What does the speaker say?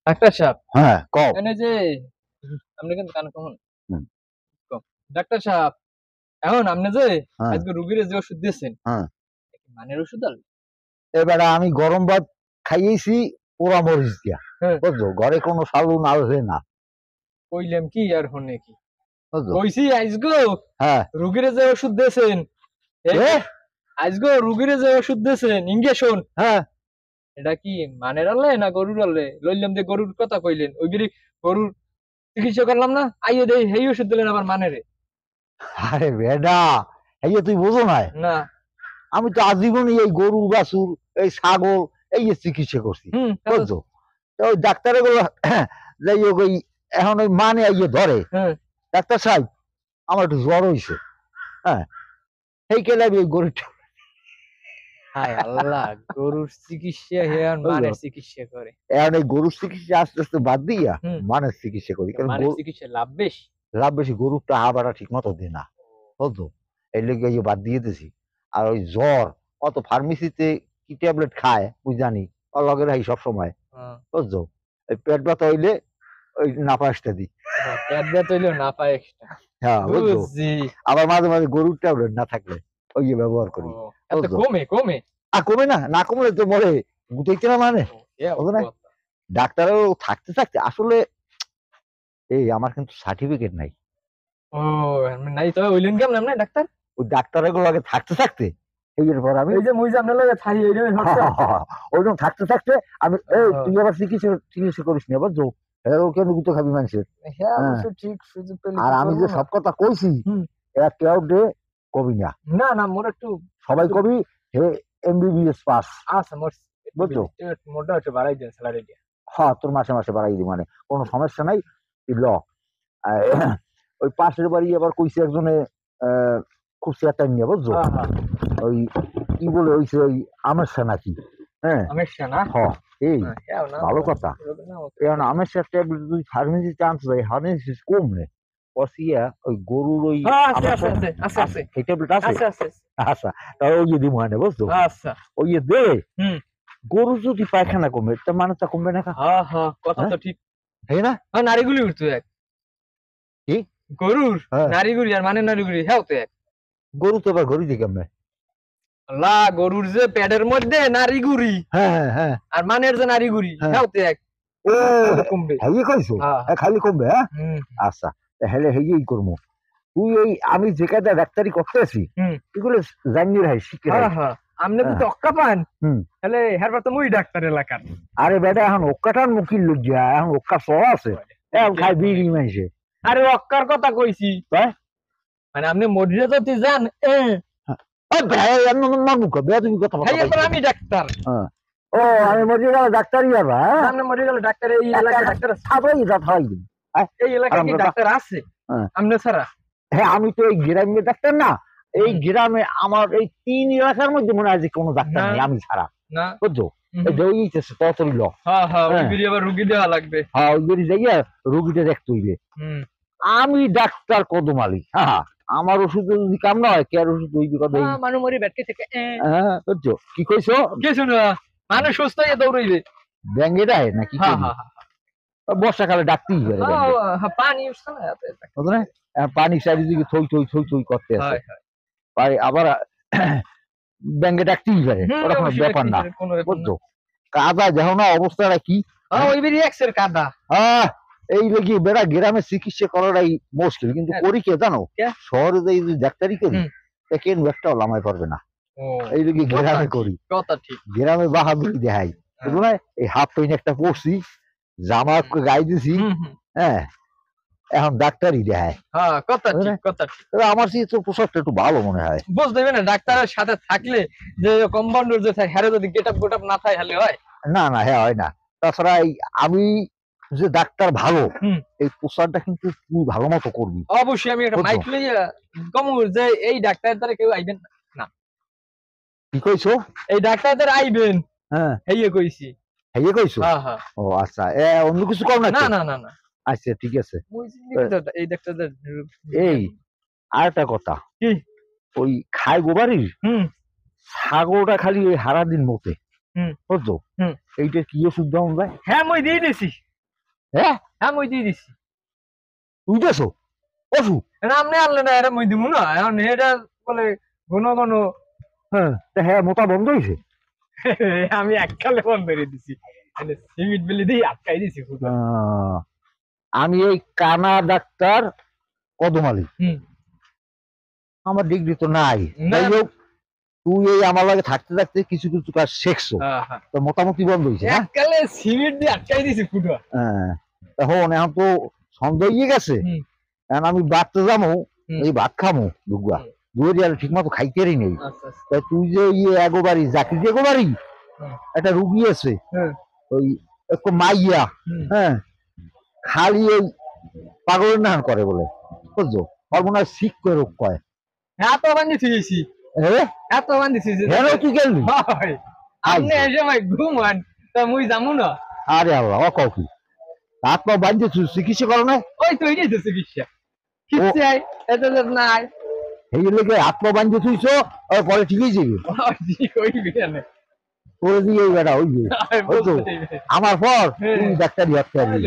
Doctor সাহেব, হ্যাঁ কও। এনে যে আপনি কিন্তু কানে কখন হুম, ডাক্তার সাহেব, এখন আপনি যে হ্যাঁ আজকে রুগীর যে ওষুধ দিয়েছেন, হ্যাঁ। মানের ওষুধ আনলেন? এবারে আমি গরম ভাত খাইয়েছি পোড়া মরিচ দিয়া, হ্যাঁ, বুঝছো? ঘরে কোনো সালু না হয়ে না, কইলাম কি আর হনে কি বুঝছো? কইছি আজগো হ্যাঁ। রুগীর যে ওষুধ দিয়েছেন, এই এ আজগো রুগীর যে ওষুধ দিয়েছেন ইঞ্জেকশন, হ্যাঁ। এটা কি মানের আনলে না গরুর আনলে? লইলাম যে গরুর কথা কইলেন, ওই বিড়ি গরুর চিকিৎসা করলাম না, আইয়ে দেই সেই ওষুধ দিলেন আবার মানেরে। আরে বেডা, এই যে তুই বুঝো নাই, না। আমি তো আজীবনই এই গরু বাছুর, এই ছাগল, এই যে চিকিৎসা করছি, তা তো- বুঝছো? তো ওই ডাক্তারে গুলো যাই হোক, ওই এখন ওই মানে ইয়ে ধরে, হ্যাঁ, ডাক্তার সাহেব আমার একটু জ্বর হয়েছে, হ্যাঁ, সেই কেলে আমি ওই গরুটা, হায় আল্লাহ, গরুর চিকিৎসা হে আর মানের চিকিৎসা করে। এখন এই গরুর চিকিৎসা আস্তে আস্তে বাদ দিয়া হুম, মানের চিকিৎসা করি, কারণ মানের চিকিৎসা লাভ বেশি। লাভ বেশি, গরুর টাহাবাটা ঠিক মতো দেয় না, বুঝছো? এই লেগে এই বাদ দিয়ে দিছি। আর ওই জ্বর, অত ফার্মেসিতে কি ট্যাবলেট খায় বুঝ জানি, ওর লগে রাখি সবসময়, হ্যাঁ, বুঝছো? এই পেট ব্যথা হইলে ওই নাপাসটা দিই। পেট ব্যথা হইলেও না পায় extra। হ্যাঁ, বুঝছো? বুঝছি। আবার মাঝে মাঝে গরুর ট্যাবলেট না থাকলে ওই যে ব্যবহার করি, ও, এত বুঝছো? কমে কমে। আর কমে না, না কমলে তো মরে গুটাইতে না মানে, ও, এ বুঝো না? কথা। ডাক্তারও থাকতে থাকতে আসলে এই আমার কিন্তু সার্টিফিকেট নাই। ও, নাই তো হইলেন কেমন না ডাক্তার? ওই ডাক্তারের আগে থাকতে থাকতে এই এর পর আমি এই যে মুই যে আপনার লগে থাই এই জন্য হচ্ছে। ওইরকম থাকতে থাকতে আমি এই তুই আবার চিকিৎসা চিকিৎসা করিস না, বুঝছো? কেন গুতো খাবি মানুষের? হ্যাঁ, হ্যাঁ। অবশ্য ঠিক, সুযোগ পেলে আর কি আমি করবো যে না? সব কথা কইছি, হুম। এরা কেউ ডে কবি না, না না, মোর একটু সবাই কবি হে এমবিবিএস পাস, আছে, মোর বুঝছো? মোটা একটু বাড়াই দেন স্যালারি দিয়া। হ্যাঁ, তোর মাসে মাসে বাড়াই দিই, মানে কোনো সমস্যা নাই, তুই ল। ওই পাশের বাড়ি আবার কইছে একজনে খুব চেয়ারটা নিয়ে, বুঝছো? হ্যাঁ হ্যাঁ, ওই কি বলে হইছে ওই আমের নাকি, হ্যাঁ, সমস্যা না। হ, এই হ্যাঁ না, ভালো কথা। এখন আমের ট্যাবলেট তুই ফার্মেসিতে আনতে যাই, ফার্মেসি কম রে, পসিয়া ওই গরুর ওই হ্যাঁ, আছে আমের আছে আছে আছে আছে এই ট্যাবলেট আছে। আছে আছে। আচ্ছা, তাহলে ওই যে দিব মানে, বুঝছো? আচ্ছা। ওই যে দে, হুম। গরু যদি পায়খানা কমে তার মানুষটা কমবে না? হ্যাঁ হ্যাঁ, কথা হ্যাঁ? তো ঠিক। তাই না? হ্যাঁ, নারীগুলি উঠতো এক। কি? গরুর হ্যাঁ, নারীগুলি আর মানে নারীগুলি হ্যাঁ তো এক। গরু তো আবার গরু দিকে কেমনে? লা, গরুর যে পেটের মধ্যে নারীগুড়ি হ্যাঁ হ্যাঁ হ্যাঁ আর মানের যে নারীগুড়ি হ্যাঁ। হ্যাঁ তো এক। ও কমবে। হেই কইছো? হ্যাঁ। খালি কমবে, হ্যাঁ? হুম আচ্ছা, হেলে হেই করবো। তুই এই আমি যে কায়দা ডাক্তারি করতে আছি হুম। এগুলো জানিয়ে রাখ, শিখে রাখ। হ্যাঁ হ্যাঁ, আপনি যদি অক্কা পান হুম। তাহলে হেরবার তো মুই ডাক্তার এলাকার। আরে বেটা, এখন ওক্কাটার মুখির লজ্জা, এখন ওক্কা সহ আছে, এখন খাই বিড়ি মাইছে। আরে অক্কার কথা কইছি, তাই মানে আপনি মরিয়া যদি যান তুমি কথা হ্যাঁ, এরপর আমি ডাক্তার। ও আমি মরে গেল ডাক্তারি যাবা, হ্যাঁ? আপনি মরে গেল ডাক্তার, এই এলাকায় ডাক্তার আছে? খাবাই যা খাই। এই এলাকায় কি ডাক্তার আছে হ্যাঁ। আপনি ছাড়া? হ্যাঁ, আমি তো এই গ্রামের ডাক্তার না, এই গ্রামে আমার এই 3 এলাকার মধ্যে মনে হয় যে কোনো ডাক্তার না। নেই আমি ছাড়া, না। বুঝছো? হুম। এই যে ওই তাড়াতাড়ি ল। হ্যাঁ হ্যাঁ, ওই হ্যাঁ। বিড়ি আবার রুগী দেওয়া লাগবে। হ্যাঁ, ওই বেরি যাইয়া রুগীটা দেখতে হইবে। হুম। আমি ডাক্তার কদম আলী, হ্যাঁ, আমার ওষুধ যদি কাম না হয় কে আর ওষুধ হইবে কথা? হ্যাঁ, মানুষ মরি ব্যাটকে থেকে হ্যাঁ, বুঝছো কি কইছো? কিছু না, মানুষ সুস্থ হয়ে দৌড়াইবে। ব্যাঙ্গে দেয় নাকি? হ্যাঁ হ্যাঁ বর্ষাকালে ডাকতেই পারে ব্যাঙ্গে, হ্যাঁ, পানি উঠছে না এত এত। বুঝো না? পানি চারিদিকে থই থই থই থই করতে আছে, হয় হয়। পারে আবার ব্যাঙ্গে ডাকতেই পারে, হুম, ওটা কোনো অবশ্যই ব্যাপার না, ডাকতেই পারে, কোনো ব্যাপার না। বুঝছো? কাদা দেখো না অবস্থাটা কি? হ্যাঁ, ওই বিড়ি এক্সের কাদা। আহ এই লেগে বেড়া গ্রামে চিকিৎসা করাটাই মুশকিল, কিন্তু হ্যাঁ। করি কে জানো? কে? শহরে যাই যদি ডাক্তারি করি হুম। তা কেন একটাও লামাই পারবে না, ও, এই লেগে কথা গ্রামে ঠিক, করি। কথা ঠিক। গ্রামে বাহাদুরি দেখাই, হ্যাঁ। বুঝলো না? এই হাফ প্যান্ট একটা পরছি, জামা গায়ে দিছি, হুম হুম। হ্যাঁ, এখন ডাক্তারই দেখায়। হ্যাঁ, কথা বুঝলে? ঠিক, কথা ঠিক। তবে আমার সেই তো পোশাকটা একটু ভালো মনে হয়। বুঝতে হবে না, ডাক্তারের সাথে থাকলে যে কম্পাউন্ডার যে থাকে হ্যারে যদি গেটআপ গোটাপ না থাকে হলে হয়? না না, হ্যাঁ হয় না। তাছাড়া এই আমি যে ডাক্তার ভালো, হুম। এই প্রচারটা কিন্তু তুই ভালো মতো করবি। অবশ্যই আমি একটা বুঝছো? মাইক লইয়া কমু যে এই ডাক্তারের দ্বারা কেউ আইবেন না। কি কইছো? এই ডাক্তারের দ্বারা আইবেন, হ্যাঁ, এই কইছি। হেয়ে কইছো? হ্যাঁ হ্যাঁ। ও আচ্ছা, অন্য কিছু কম না না তো? না না না, আচ্ছা ঠিক আছে। মুই চিনি তো এই ডাক্তারদের। এই আর একটা কথা, কি? ওই খাই গোবারির হুম ছাগলটা খালি ওই হারা দিন মতে, হুম বুঝছো? হুম। এইটা কি ওষুধ দেওয়া যায়? হ্যাঁ, মুই দিয়ে দিছি। হ্যাঁ হ্যাঁ মই দিয়ে দিছি তুই দেছো অসু আপনি আনলে না এটা মই দিব না এখন এটা বলে ঘন ঘন হ্যাঁ তা হ্যাঁ মোটা বন্ধ হয়েছে আমি এককালে বন্ধ করে দিছি সিমিট বেলি দিয়ে আটকাই দিছি পুরো। আমি এই কানা ডাক্তার কদম আলী হুম আমার ডিগ্রি তো নাই না। যাই হোক তুই এই আমার লাগে থাকতে থাকতে কিছু কিছু কাজ শিখছো হ্যাঁ তো মোটামুটি বন্ধ হয়েছে হ্যাঁ এককালে সিমিট দিয়ে আটকাই দিছি পুরো। হ্যাঁ, এখন এখন তো সন্ধ্যা হয়ে গেছে হুম এখন আমি বাড়তে যাবো হুম। এই ভাত খামো দুগুয়া হুম। দুয়ে আর ঠিক মতো খাইতেরই নেই আচ্ছা আচ্ছা। তা তুই যে ইয়ে এগোবাড়ি জাকির যে এগোবাড়ি হুম। একটা রুগী আছে হ্যাঁ ওই একটু মাইয়া হুম। হ্যাঁ খালি ওই পাগলের নাহান করে বলে বুঝছো ওর মনে হয় শিখ করে রোগ কয় এত বান্ধি থুয়েছি হ্যাঁ এত বান্ধি থুয়েছি হেন তুই গেলি আপনি এই সময় ঘুমান তা মুই যামু না আরে আল্লাহ ও কাউ কি হাত পা বান্ধে চিকিৎসা করো না ওই তো এটাই তো চিকিৎসা কিচ্ছু এটা তো নাই এই লেগে হাত পা বান্ধে থুইছো আর পরে ঠিকই যাবি কইবি না করে দিয়ে বেড়া ওই যে বুঝতে আমার পর হ্যাঁ। তুই ডাক্তারি হাত পারবি